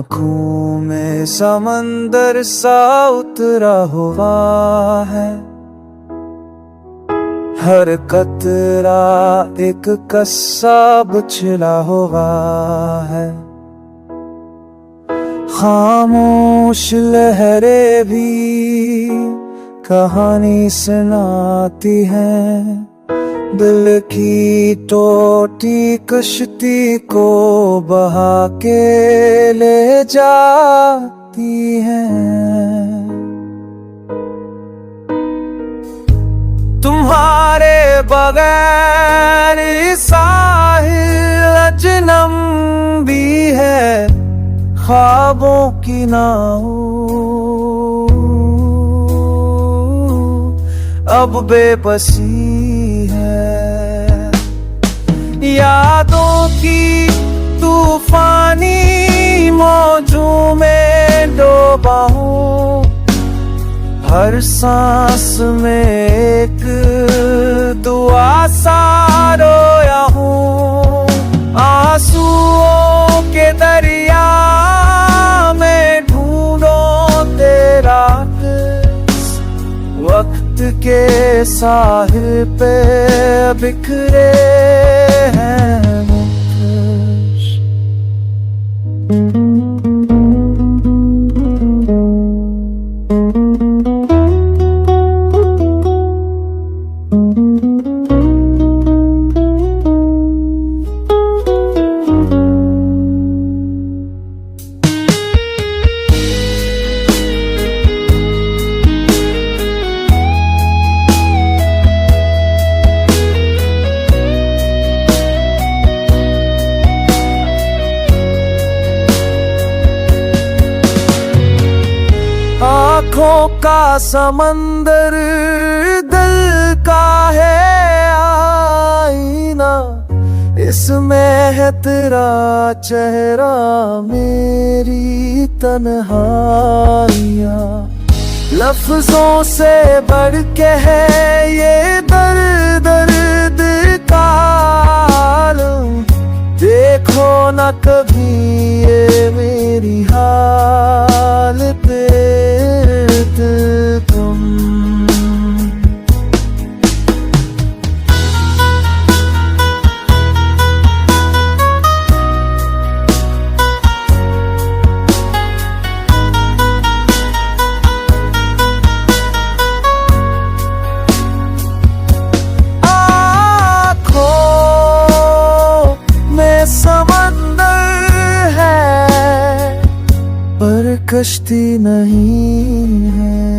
आँखों में समंदर सा उतरा हुआ है, हर कतरा एक कस्सा बुझला हुआ है। खामोश लहरें भी कहानी सुनाती हैं, दिल की टूटी कश्ती को बहा के ले जाती हैं। तुम्हारे बगैर साहिल अजनबी है, ख्वाबों की नाव अब बेबसी है। यादों की तूफानी मौजों में डूबा हूँ, हर सांस में एक दुआ सा रोया हूँ। आंसुओं के दरिया में ढूंढो तेरा किस, वक्त के साहिल पे बिखरे हैं मुखश। आँखों का समंदर दिल का है आईना, इसमें है तेरा चेहरा मेरी तन्हाइयाँ। लफ्जों से बढ़ के है ये दर्द दर्द का आलम, देखो न कभी ये मेरी हालत तुम। आँखों में समंदर है पर कश्ती नहीं है।